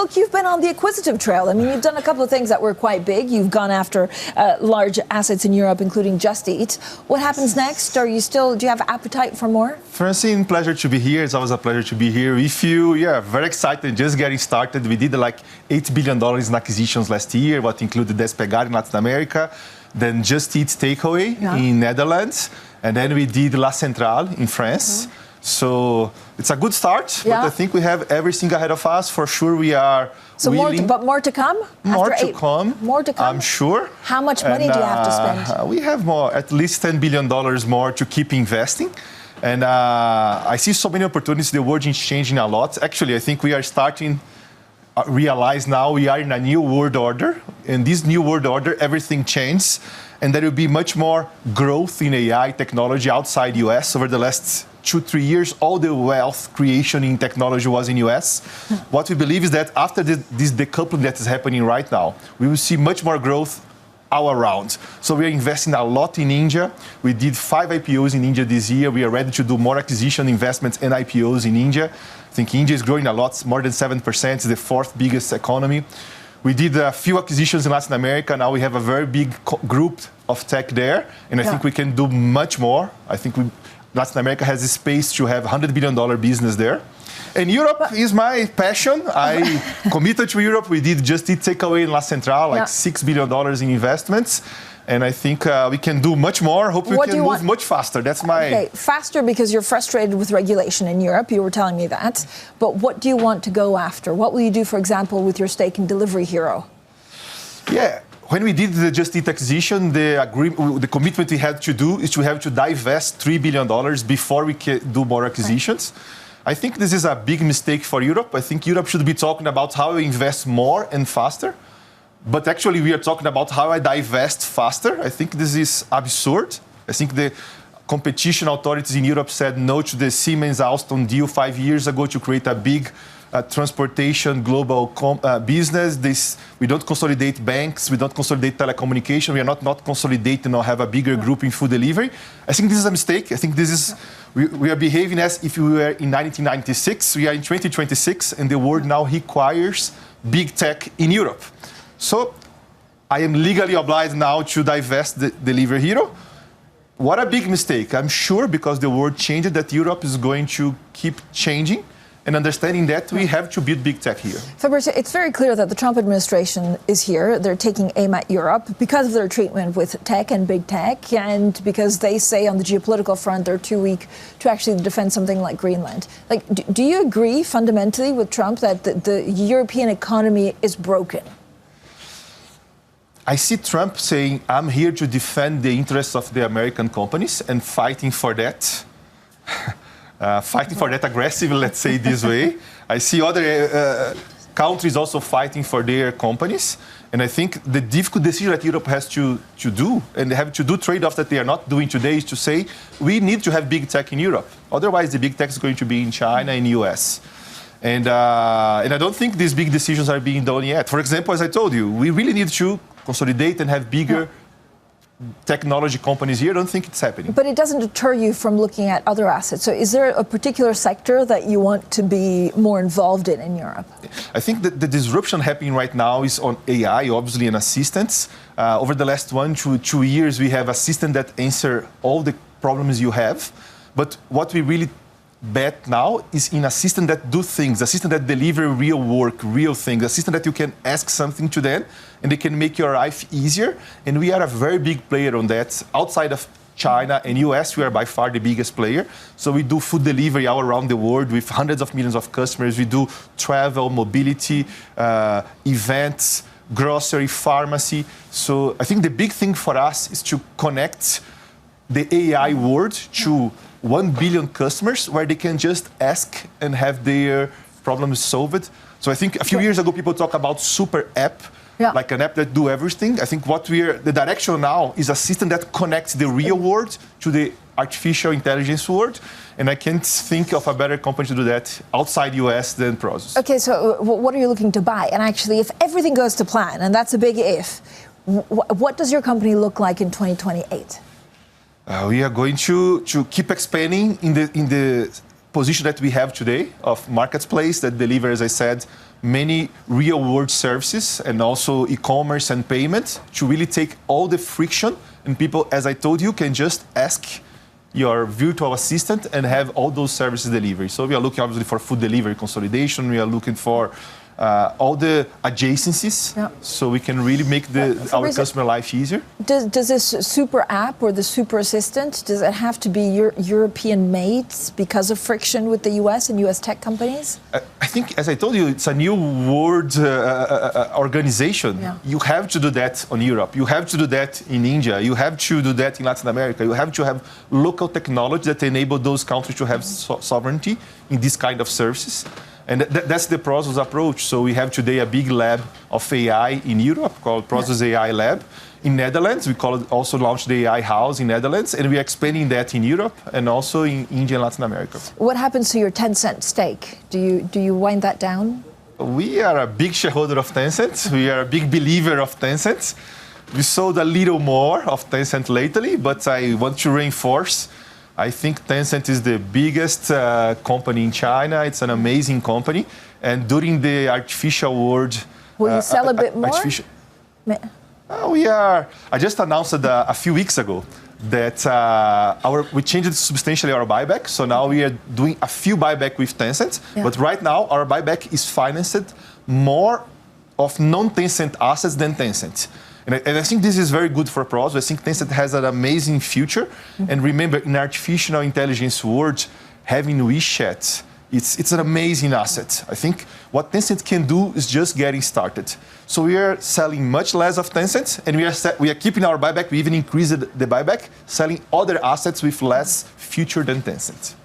look, you've been on the acquisitive trail. I mean, you've done a couple of things that were quite big. You've gone after large assets in Europe, including Just Eat. What happens next? Do you have appetite for more? Francine, pleasure to be here. It's always a pleasure to be here with you. Yeah, very excited, just getting started. We did like $8 billion in acquisitions last year, what included Despegar in Latin America, then Just Eat Takeaway in Netherlands, and then we did La Centrale in France. So it's a good start, but I think we have everything ahead of us. For sure, we are willing. More to come? More to come. More to come? I'm sure. How much money do you have to spend? We have at least $10 billion more to keep investing. And I see so many opportunities. The world is changing a lot. Actually, I think we are starting to realize now we are in a new world order. In this new world order, everything changes. And there will be much more growth in AI technology outside the US over the last 2-3 years. All the wealth creation in technology was in US. What we believe is that after this decoupling that is happening right now, we will see much more growth all around. So we are investing a lot in India. We did 5 IPOs in India this year. We are ready to do more acquisition investments and IPOs in India. I think India is growing a lot, more than 7%. It's the 4th biggest economy. We did a few acquisitions in Latin America. Now we have a very big group of tech there. And I think we can do much more. I think Latin America has a space to have $100 billion business there. And Europe is my passion. I committed to Europe. We did Just Eat Takeaway in La Centrale, like $6 billion in investments. And I think we can do much more. Hope we can move much faster. That's my... Okay, faster because you're frustrated with regulation in Europe. You were telling me that. But what do you want to go after? What will you do, for example, with your stake in Delivery Hero? Yeah. When we did the Just Eat acquisition, the commitment we had to do is to have to divest $3 billion before we can do more acquisitions. Right. I think this is a big mistake for Europe. I think Europe should be talking about how we invest more and faster. But actually, we are talking about how I divest faster. I think this is absurd. I think the competition authorities in Europe said no to the Siemens-Alstom deal 5 years ago to create a big transportation global business. We don't consolidate banks. We don't consolidate telecommunication. We are not consolidating or have a bigger group in food delivery. I think this is a mistake. I think this is... We are behaving as if we were in 1996. We are in 2026, and the world now requires big tech in Europe. So I am legally obliged now to divest the Delivery Hero. What a big mistake. I'm sure because the world changed that Europe is going to keep changing. And understanding that, we have to build big tech here. Fabricio, it's very clear that the Trump administration is here. They're taking aim at Europe because of their treatment with tech and big tech, and because they say on the geopolitical front they're too weak to actually defend something like Greenland. Like, do you agree fundamentally with Trump that the European economy is broken? I see Trump saying, I'm here to defend the interests of the American companies and fighting for that. Fighting for that aggressively, let's say this way. I see other countries also fighting for their companies. And I think the difficult decision that Europe has to do, and they have to do trade-offs that they are not doing today, is to say, we need to have big tech in Europe. Otherwise, the big tech is going to be in China and US. And I don't think these big decisions are being done yet. For example, as I told you, we really need to consolidate and have bigger technology companies here. I don't think it's happening. But it doesn't deter you from looking at other assets. So is there a particular sector that you want to be more involved in Europe? I think that the disruption happening right now is on AI, obviously, and assistants. Over the last 1 to 2 years, we have assistants that answer all the problems you have. But what we really bet now is in assistant that do things, assistant that deliver real work, real things, assistant that you can ask something to them and they can make your life easier. And we are a very big player on that. Outside of China and US, we are by far the biggest player. So we do food delivery all around the world with hundreds of millions of customers. We do travel, mobility, events, grocery, pharmacy. So I think the big thing for us is to connect the AI world to 1 billion customers where they can just ask and have their problems solved. So I think a few years ago, people talk about super app, like an app that do everything. I think the direction now is a system that connects the real world to the artificial intelligence world. And I can't think of a better company to do that outside US than Prosus. Okay, so what are you looking to buy? And actually, if everything goes to plan, and that's a big if, what does your company look like in 2028? We are going to keep expanding in the position that we have today of marketplace that deliver, as I said, many real-world services and also e-commerce and payment to really take all the friction, and people, as I told you, can just ask your virtual assistant and have all those services delivered. So we are looking obviously for food delivery consolidation. We are looking for all the adjacencies, so we can really make our customer life easier. Does this super app or the super assistant, does it have to be European made because of friction with the US and US tech companies? I think, as I told you, it's a new world organization. Yeah. You have to do that on Europe. You have to do that in India. You have to do that in Latin America. You have to have local technology that enable those countries to have sovereignty in this kind of services. And that's the Prosus approach. So we have today a big lab of AI in Europe called Prosus AI Lab. In Netherlands, we also launched the AI House in Netherlands, and we're expanding that in Europe and also in India and Latin America. What happens to your Tencent stake? Do you wind that down? We are a big shareholder of Tencent. We are a big believer of Tencent. We sold a little more of Tencent lately, but I want to reinforce, I think Tencent is the biggest company in China. It's an amazing company. And during the artificial world... Will you sell a bit more? I just announced a few weeks ago that we changed substantially our buyback. So now we are doing a few buyback with Tencent. Yeah. But right now, our buyback is financed more of non-Tencent assets than Tencent. And I think this is very good for Prosus. I think Tencent has an amazing future. Mm-hmm. And remember, in artificial intelligence world, having WeChat, it's an amazing asset. I think what Tencent can do is just getting started. So we are selling much less of Tencent, and we are keeping our buyback. We even increased the buyback, selling other assets with less future than Tencent.